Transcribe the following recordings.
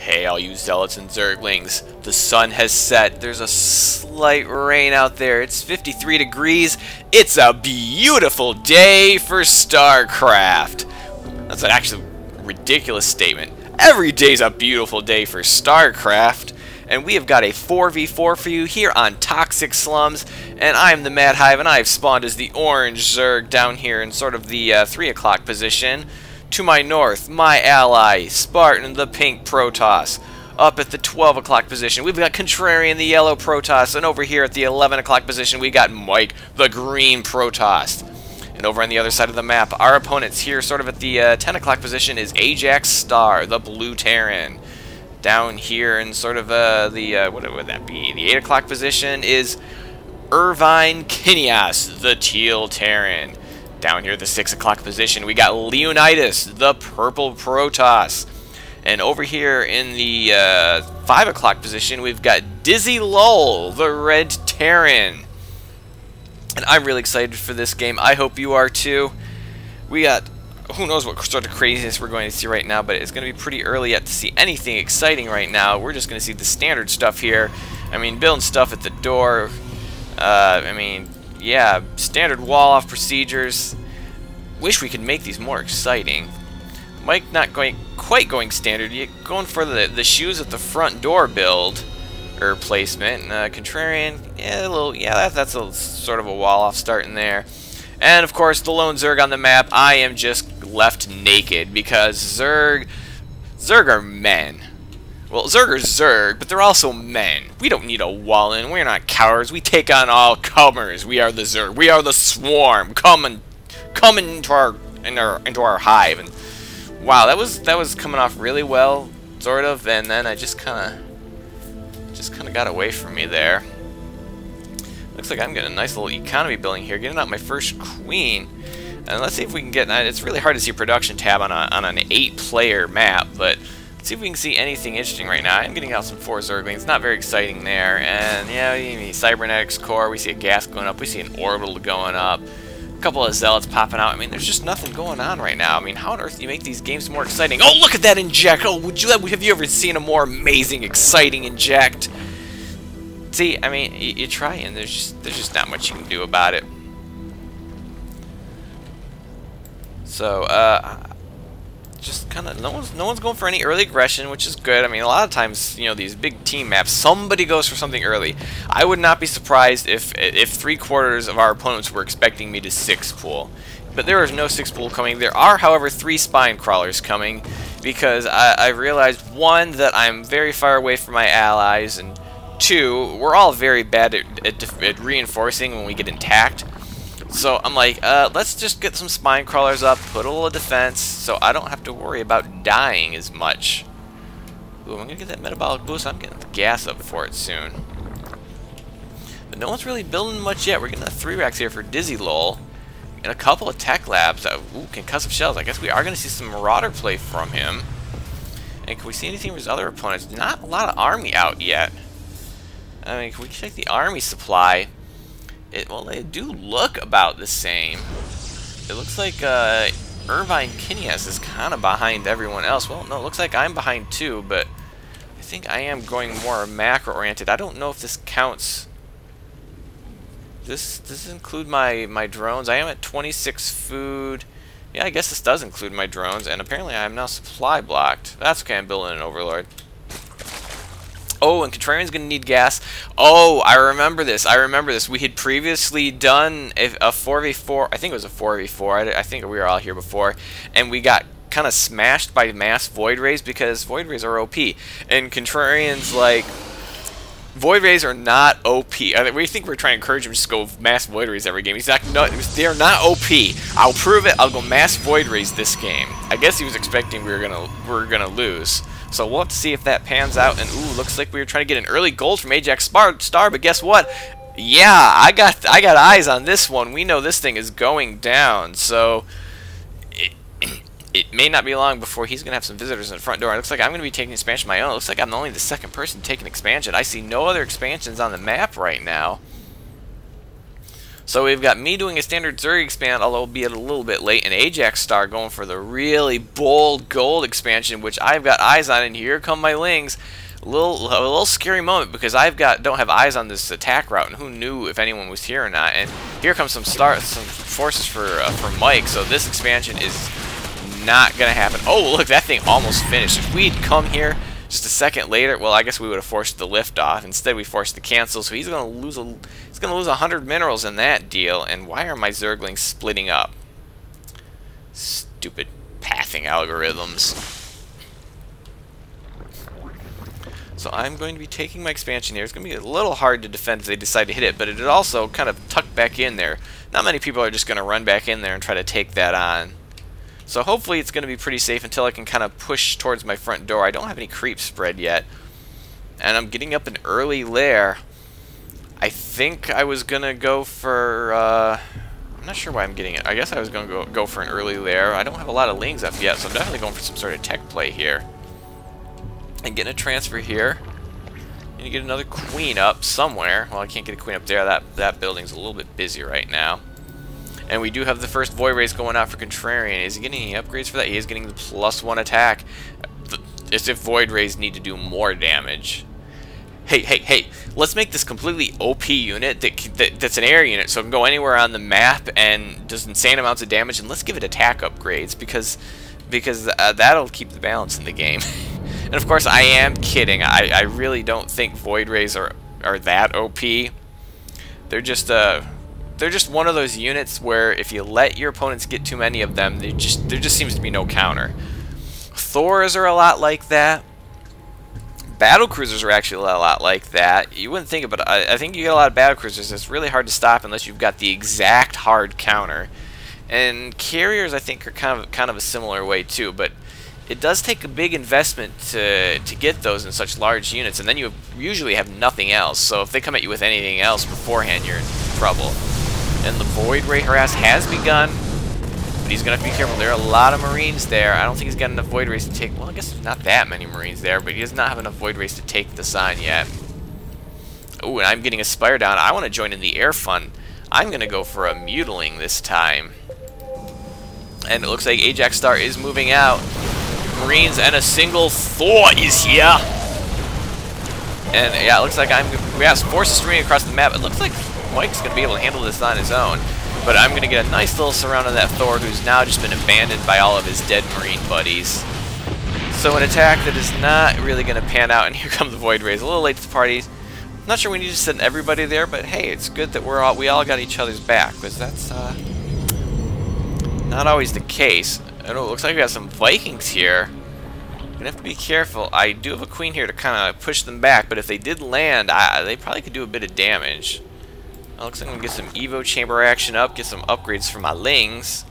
Hey, all you zealots and zerglings, the sun has set. There's a slight rain out there. It's 53 degrees. It's a beautiful day for StarCraft. That's an actually ridiculous statement. Every day's a beautiful day for StarCraft. And we have got a 4v4 for you here on Toxic Slums. And I'm the Mad Hive, and I've spawned as the orange Zerg down here in sort of the 3 o'clock position. To my north, my ally, Spartan the pink Protoss. Up at the 12 o'clock position, we've got Contrarian the yellow Protoss. And over here at the 11 o'clock position, we got Mike the green Protoss. And over on the other side of the map, our opponents here sort of at the 10 o'clock position is Ajax Star, the blue Terran. Down here in sort of what would that be? The 8 o'clock position is Irvine Kinias, the teal Terran. Down here at the 6 o'clock position, we got Leonidas, the purple Protoss. And over here in the 5 o'clock position, we've got Dizzy Lull, the red Terran. And I'm really excited for this game. I hope you are too. We got, who knows what sort of craziness we're going to see right now, but it's going to be pretty early yet to see anything exciting right now. We're just going to see the standard stuff here. I mean, building stuff at the door. I mean, yeah, standard wall-off procedures. Wish we could make these more exciting. Mike not quite going standard. You're going for the shoes at the front door build or placement. Contrarian, yeah, that's a sort of a wall-off starting there. And of course, the lone Zerg on the map. I am just left naked because Zerg are men. Well, Zerg are Zerg, but they're also men. We don't need a wall in. We're not cowards. We take on all comers. We are the Zerg. We are the swarm. Come into our hive. And wow, that was coming off really well, sort of. And then I just kind of got away from me there. Looks like I'm getting a nice little economy building here, getting out my first queen. And let's see if we can get. It's really hard to see a production tab on an 8-player map, but let's see if we can see anything interesting right now. I'm getting out some 4 Zerglings. Not very exciting there. And yeah, cybernetics core. We see a gas going up. We see an orbital going up. A couple of zealots popping out. I mean, there's just nothing going on right now. I mean, how on earth do you make these games more exciting? Oh, look at that inject! Oh, have you ever seen a more amazing, exciting inject? See, I mean, you try, and there's just not much you can do about it. So, just kind of no one's going for any early aggression, which is good. I mean, a lot of times, you know, these big team maps, somebody goes for something early. I would not be surprised if 3/4 of our opponents were expecting me to 6-pool, but there is no 6-pool coming. There are, however, 3 spine crawlers coming because I realized, one, that I'm very far away from my allies, and 2, we're all very bad at reinforcing when we get intact. So I'm like, let's just get some spine crawlers up, put a little defense, so I don't have to worry about dying as much. Ooh, I'm gonna get that metabolic boost. I'm getting the gas up for it soon. But no one's really building much yet. We're getting the 3 racks here for Dizzy Lull, and a couple of tech labs. Ooh, concussive shells. I guess we are gonna see some Marauder play from him. And can we see anything from his other opponents? Not a lot of army out yet. I mean, can we check the army supply? Well, they do look about the same. It looks like Irvine Kinias is kind of behind everyone else. Well, no, it looks like I'm behind too, but I think I am going more macro-oriented. I don't know if this counts. Does this include my drones? I am at 26 food. Yeah, I guess this does include my drones, and apparently I am now supply blocked. That's okay, I'm building an Overlord. Oh, and Contrarian's going to need gas. Oh, I remember this. We had previously done a 4v4. I think it was a 4v4. I think we were all here before. And we got kind of smashed by mass Void Rays because Void Rays are OP. And Contrarian's like, Void Rays are not OP. We think we're trying to encourage him to just go mass Void Rays every game. He's like, no, they're not OP. I'll prove it. I'll go mass Void Rays this game. I guess he was expecting we were gonna lose. So we'll have to see if that pans out. And ooh, looks like we were trying to get an early gold from Ajax Star, but guess what? Yeah, I got eyes on this one. We know this thing is going down. So it may not be long before he's gonna have some visitors in the front door. It looks like I'm gonna be taking expansion of my own. It looks like I'm only the 2nd person taking expansion. I see no other expansions on the map right now. So we've got me doing a standard Zerg expand, although be a little bit late, and Ajax Star going for the really bold gold expansion, which I've got eyes on, and here come my Lings. A little scary moment because don't have eyes on this attack route, and who knew if anyone was here or not. And here comes some forces for Mike. So this expansion is not gonna happen. Oh, look, that thing almost finished. If we'd come here just a second later, well, I guess we would have forced the lift off. Instead, we forced the cancel. So he's gonna lose 100 minerals in that deal. And why are my Zerglings splitting up? Stupid pathing algorithms. So I'm going to be taking my expansion here. It's going to be a little hard to defend if they decide to hit it, but it also kind of tucked back in there. Not many people are just going to run back in there and try to take that on. So hopefully it's going to be pretty safe until I can kind of push towards my front door. I don't have any creep spread yet, and I'm getting up an early lair. I think I was going to go for... I'm not sure why I'm getting it. I guess I was going to go for an early lair. I don't have a lot of Lings up yet, so I'm definitely going for some sort of tech play here. And getting a transfer here. And you get another queen up somewhere. Well, I can't get a queen up there. That building's a little bit busy right now. And we do have the first Void Rays going out for Contrarian. Is he getting any upgrades for that? He is getting the +1 attack. As if Void Rays need to do more damage. Hey, let's make this completely OP unit that's an air unit, so it can go anywhere on the map and does insane amounts of damage, and let's give it attack upgrades because that'll keep the balance in the game. And of course, I am kidding. I really don't think Void Rays are that OP. They're just one of those units where if you let your opponents get too many of them, there just seems to be no counter. Thors are a lot like that. Battle cruisers are actually a lot like that. You wouldn't think about it. I think you get a lot of battle cruisers. It's really hard to stop unless you've got the exact hard counter. And carriers, I think, are kind of a similar way too. But it does take a big investment to get those in such large units, and then you usually have nothing else. So if they come at you with anything else beforehand, you're in trouble. And the Void Ray harass has begun, but he's going to have to be careful. There are a lot of Marines there. I don't think he's got enough Void Rays to take... Well, I guess there's not that many Marines there, but he does not have enough Void Rays to take the sign yet. Ooh, and I'm getting a Spire down. I want to join in the air fun. I'm going to go for a Mutiling this time. And it looks like Ajax Star is moving out. Marines and a single Thor is here. And yeah, it looks like we have forces streaming across the map. It looks like Mike's going to be able to handle this on his own. But I'm going to get a nice little surround on that Thor, who's now just been abandoned by all of his dead Marine buddies. So an attack that is not really going to pan out, and here come the Void Rays. A little late to the party. Not sure we need to send everybody there, but hey, it's good that we all got each other's back, because that's not always the case. I know, it looks like we got some Vikings here. Gonna have to be careful. I do have a queen here to kind of push them back, but if they did land, they probably could do a bit of damage. It looks like I'm gonna get some Evo chamber action up, get some upgrades for my Lings.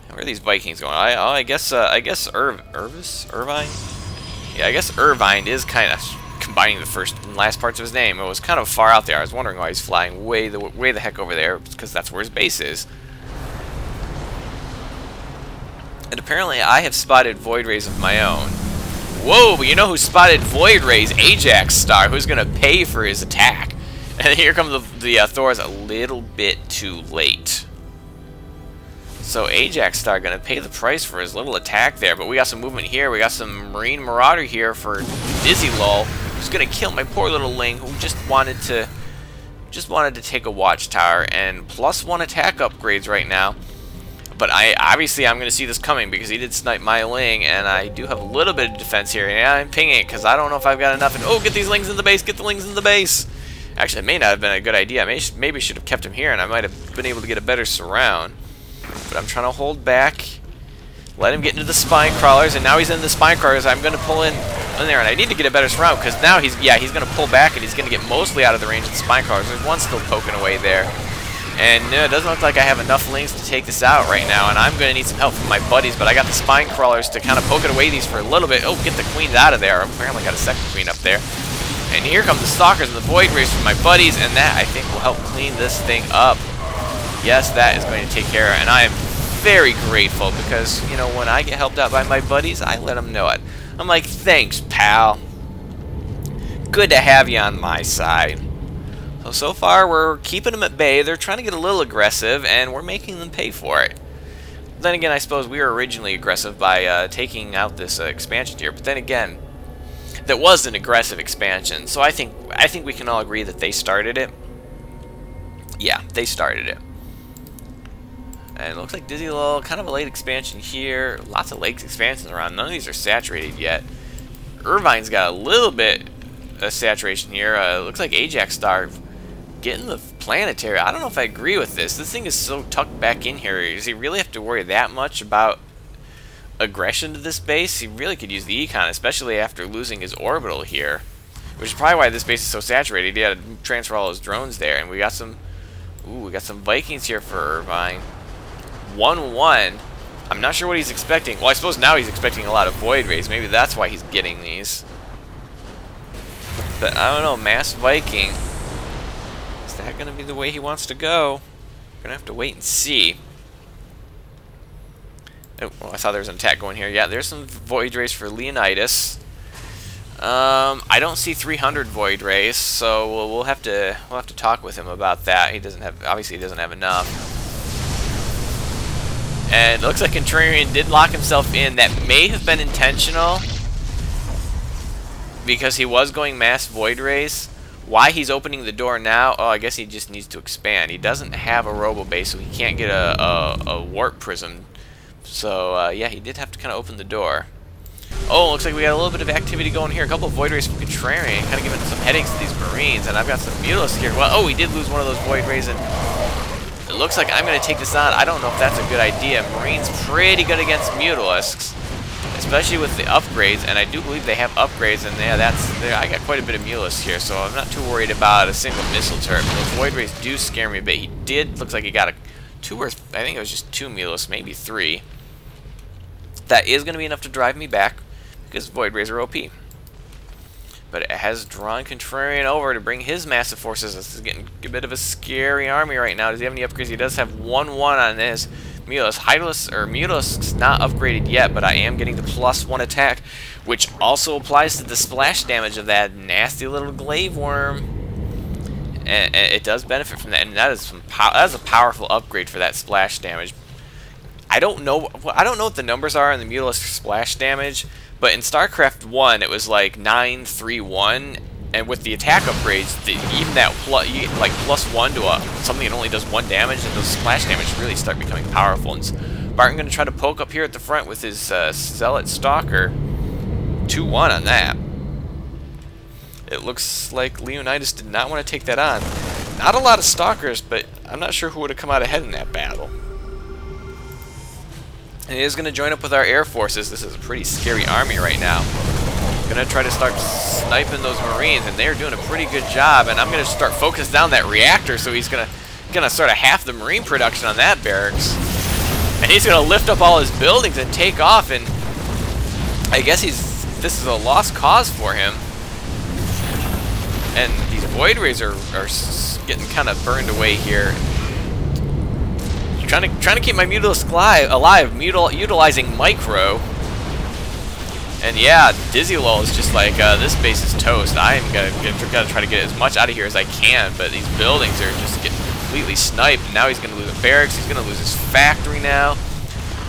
Where are these Vikings going? I guess Irvine? Yeah, I guess Irvine is kind of combining the first and last parts of his name. It was kind of far out there. I was wondering why he's flying way the heck over there, because that's where his base is. And apparently I have spotted Void Rays of my own. Whoa, but you know who spotted Void Rays? Ajax Star, who's going to pay for his attack. And here comes the Thors a little bit too late. So Ajax Star going to pay the price for his little attack there. But we got some movement here. We got some Marine Marauder here for Dizzy Lull, who's going to kill my poor little Ling, who just wanted to take a watchtower. And +1 attack upgrades right now. But obviously I'm going to see this coming because he did snipe my Ling, and I do have a little bit of defense here. And I'm pinging it because I don't know if I've got enough. And oh, get these Lings in the base! Get the Lings in the base! Actually, it may not have been a good idea. Maybe should have kept him here, and I might have been able to get a better surround. But I'm trying to hold back, let him get into the spine crawlers, and now he's in the spine crawlers. I'm going to pull in there, and I need to get a better surround because now he's going to pull back, and he's going to get mostly out of the range of the spine crawlers. There's one still poking away there. And no, it doesn't look like I have enough Lings to take this out right now, and I'm going to need some help from my buddies, but I got the spine crawlers to kind of poke it away these for a little bit. Oh, get the queens out of there. I've apparently got a second queen up there. And here come the Stalkers and the Void Rays from my buddies, and that, I think, will help clean this thing up. Yes, that is going to take care of it, and I am very grateful because, you know, when I get helped out by my buddies, I let them know it. I'm like, thanks, pal. Good to have you on my side. So far, we're keeping them at bay. They're trying to get a little aggressive, and we're making them pay for it. Then again, I suppose we were originally aggressive by taking out this expansion here. But then again, that was an aggressive expansion. So I think we can all agree that they started it. Yeah, they started it. And it looks like Dizzy Lull, kind of a late expansion here. Lots of late expansions around. None of these are saturated yet. Irvine's got a little bit of saturation here. Looks like Ajax Star getting the planetary. I don't know if I agree with this. This thing is so tucked back in here. Does he really have to worry that much about aggression to this base? He really could use the econ, especially after losing his orbital here. Which is probably why this base is so saturated. He had to transfer all his drones there. And we got some... Ooh, we got some Vikings here for Irvine. 1-1. I'm not sure what he's expecting. Well, I suppose now he's expecting a lot of Void Rays. Maybe that's why he's getting these. But I don't know. Mass Viking. Is that going to be the way he wants to go? We're going to have to wait and see. Oh, well, I thought there was an attack going here. Yeah, there's some Void Rays for Leonidas. I don't see 300 Void Rays, so we'll have to talk with him about that. He doesn't have, obviously he doesn't have enough. And it looks like Contrarian did lock himself in. That may have been intentional because he was going mass Void Rays. Why he's opening the door now? Oh, I guess he just needs to expand. He doesn't have a Robo Base, so he can't get a Warp Prism. So yeah, he did have to kind of open the door. Oh, looks like we got a little bit of activity going here. A couple of Void Rays from Contrarian, kind of giving some headaches to these Marines. And I've got some Mutalisks here. Well, oh, he did lose one of those Void Rays, and it looks like I'm going to take this on. I don't know if that's a good idea. Marine's pretty good against Mutalisks, especially with the upgrades, and I do believe they have upgrades, and yeah, I got quite a bit of Mutalisks here, so I'm not too worried about a single missile turret. But those Void Rays do scare me a bit. He did, looks like he got I think it was just 2 Mutalisks, maybe 3. That is going to be enough to drive me back, because Void Rays are OP. But it has drawn Contrarian over to bring his massive forces. This is getting a bit of a scary army right now. Does he have any upgrades? He does have 1-1 on this. Mutalisk's not upgraded yet, but I am getting the +1 attack, which also applies to the splash damage of that nasty little glaive worm. And it does benefit from that, and that is a powerful upgrade for that splash damage. I don't know what the numbers are in the Mutalisk splash damage, but in StarCraft 1 it was like 931, and with the attack upgrades, even that +1 to something that only does 1 damage, and those splash damage really start becoming powerful. And Barton going to try to poke up here at the front with his Zealot Stalker. 2-1 on that. It looks like Leonidas did not want to take that on. Not a lot of Stalkers, but I'm not sure who would have come out ahead in that battle. And he is going to join up with our air forces. This is a pretty scary army right now. Going to try to start sniping those Marines, and they're doing a pretty good job. And I'm going to start focus down that reactor, so he's going to sort of half the Marine production on that barracks. And he's going to lift up all his buildings and take off. And I guess this is a lost cause for him. And these Void Rays are getting kind of burned away here. Trying to keep my Mutalisk alive, utilizing Micro. And yeah, Dizzy Lull is just like, this base is toast. I'm gonna try to get as much out of here as I can, but these buildings are just getting completely sniped. And now he's gonna lose a barracks. He's gonna lose his factory now.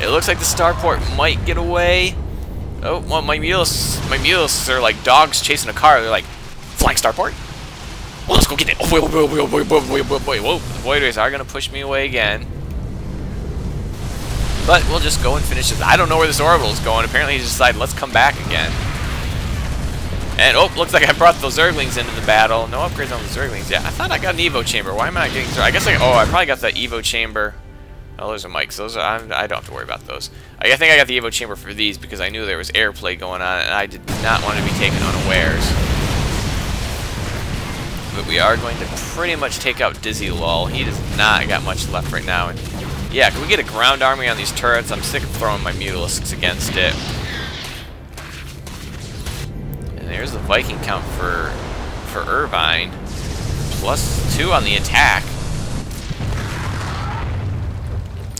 It looks like the starport might get away. Oh, well, my Mutalisks are like dogs chasing a car. They're like, flying starport. Well, let's go get it. Oh, whoa. The Void Rays are gonna push me away again. But we'll just go and finish this. I don't know where this orbital is going. Apparently he decided, let's come back again. And, oh, looks like I brought those Zerglings into the battle. No upgrades on the Zerglings. Yeah, I thought I got an Evo Chamber. Why am I not getting... I guess I probably got the Evo Chamber. Oh, those are mics. Those are, I don't have to worry about those. I think I got the Evo Chamber for these because I knew there was airplay going on, and I did not want to be taken unawares. But we are going to pretty much take out Dizzy Lull. He does not got much left right now. And yeah, can we get a ground army on these turrets? I'm sick of throwing my Mutalisks against it. And there's the Viking count for Irvine. +2 on the attack.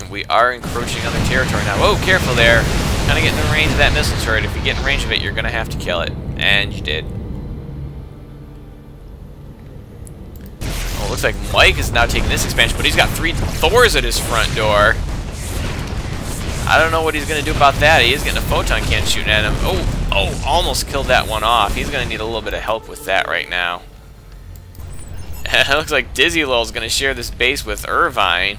And we are encroaching on their territory now. Whoa, careful there. Kind of getting in range of that missile turret. If you get in range of it, you're going to have to kill it. And you did. looks like Mike is now taking this expansion, but he's got 3 Thors at his front door. I don't know what he's going to do about that. He is getting a photon cannon shooting at him. Oh, almost killed that one off. He's going to need a little bit of help with that right now. It looks like Dizzy Lul's going to share this base with Irvine.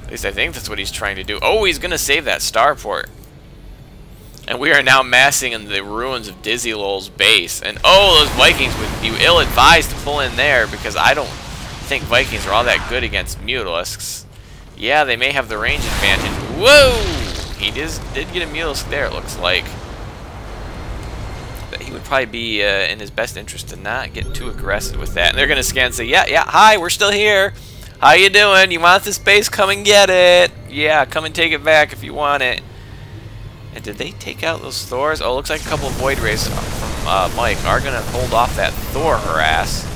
At least I think that's what he's trying to do. Oh, he's going to save that starport. And we are now massing in the ruins of Dizzy Lul's base. And oh, those Vikings would be ill-advised to pull in there because I don't think Vikings are all that good against Mutalisks. Yeah, they may have the range advantage. Whoa! He did get a Mutalisk there, it looks like. But he would probably be in his best interest to not get too aggressive with that. And they're going to scan and say, yeah, hi, we're still here. How you doing? You want this base? Come and get it. Yeah, come and take it back if you want it. And did they take out those Thors? Oh, looks like a couple of Void Rays from Mike are going to hold off that Thor harass.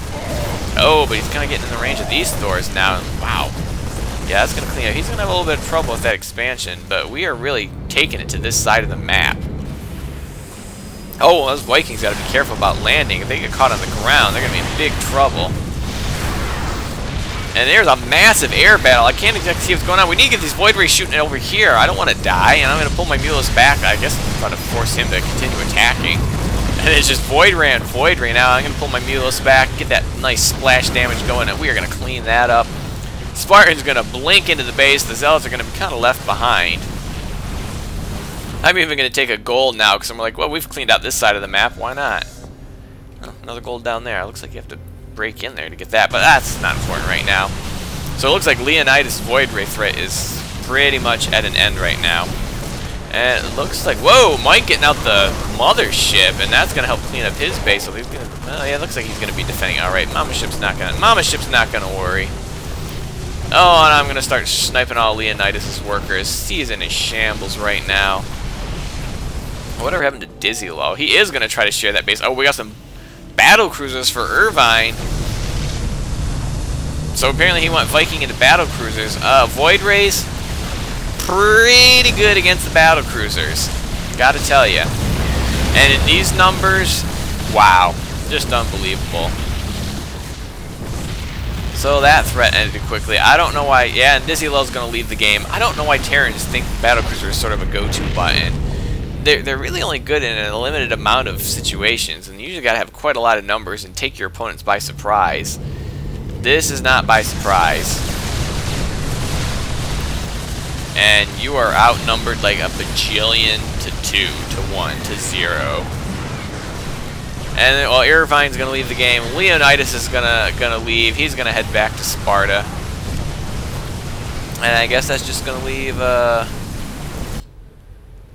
Oh, but he's kind of getting in the range of these Thors now. Wow. Yeah, that's going to clean up. He's going to have a little bit of trouble with that expansion, but we are really taking it to this side of the map. Oh, well, those Vikings got to be careful about landing. If they get caught on the ground, they're going to be in big trouble. And there's a massive air battle. I can't exactly see what's going on. We need to get these Void Rays shooting over here. I don't want to die, and I'm going to pull my Mulus back. I guess I'm trying to force him to continue attacking. And it's just Void Ray and Void Ray now. I'm going to pull my Mulus back, get that nice splash damage going, and we are going to clean that up. Spartan's going to blink into the base. The Zealots are going to be kind of left behind. I'm even going to take a gold now because I'm like, well, we've cleaned out this side of the map. Why not? Oh, another gold down there. It looks like you have to break in there to get that, but that's not important right now. So it looks like Leonidas' Void Ray threat is pretty much at an end right now. And it looks like, whoa, Mike getting out the mothership, and that's going to help clean up his base. So he's going to, well, yeah, it looks like he's going to be defending. All right, Mama Ship's not going to worry. Oh, and I'm going to start sniping all Leonidas' workers. He's in a shambles right now. Whatever happened to Dizzy Lul? He is going to try to share that base. Oh, we got some battle cruisers for Irvine. So apparently he went Viking into battle cruisers. Void Rays, pretty good against the battle cruisers. Gotta tell you. And in these numbers, wow, just unbelievable. So that threat ended quickly. I don't know why. Yeah, and Dizzy Lul's going to leave the game. I don't know why Terrans think battlecruiser is sort of a go-to button. They're really only good in a limited amount of situations, and you usually got to have quite a lot of numbers and take your opponents by surprise. This is not by surprise. And you are outnumbered like a bajillion to 2 to 1 to 0. And then, well, Irvine's gonna leave the game. Leonidas is gonna leave. He's gonna head back to Sparta. And I guess that's just gonna leave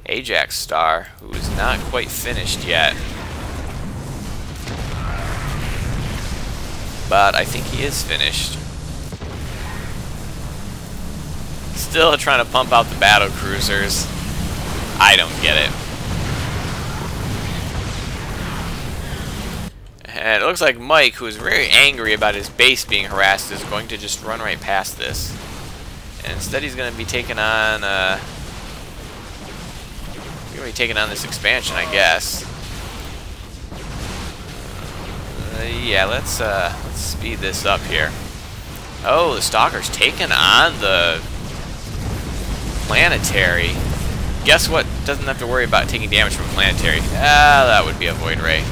Ajax Star, who is not quite finished yet. But I think he is finished. Still trying to pump out the battle cruisers. I don't get it. And it looks like Mike, who is very angry about his base being harassed, is going to just run right past this. And instead he's going to be taking on, this expansion, I guess. Yeah, let's speed this up here. Oh, the Stalker's taking on the Planetary. Guess what? Doesn't have to worry about taking damage from Planetary. Ah, that would be a Void Ray.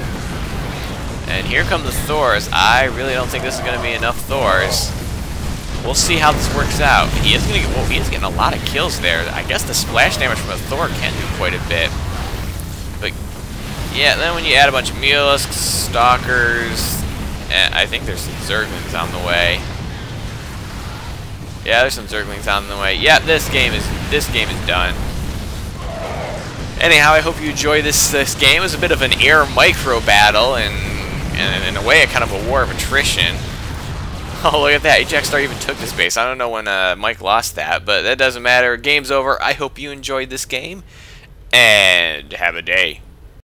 And here come the Thors. I really don't think this is going to be enough Thors. We'll see how this works out. He is going to get, well, he is getting a lot of kills there. I guess the splash damage from a Thor can do quite a bit. But yeah, then when you add a bunch of Mulisks, Stalkers, and I think there's some Zerglings on the way. Yeah, there's some Zerglings on the way. Yeah, this game is done. Anyhow, I hope you enjoy this game. It was a bit of an air micro battle, and in a way, a kind of a war of attrition. Oh, look at that. Ajax Star even took this base. I don't know when Mike lost that, but that doesn't matter. Game's over. I hope you enjoyed this game, and have a day.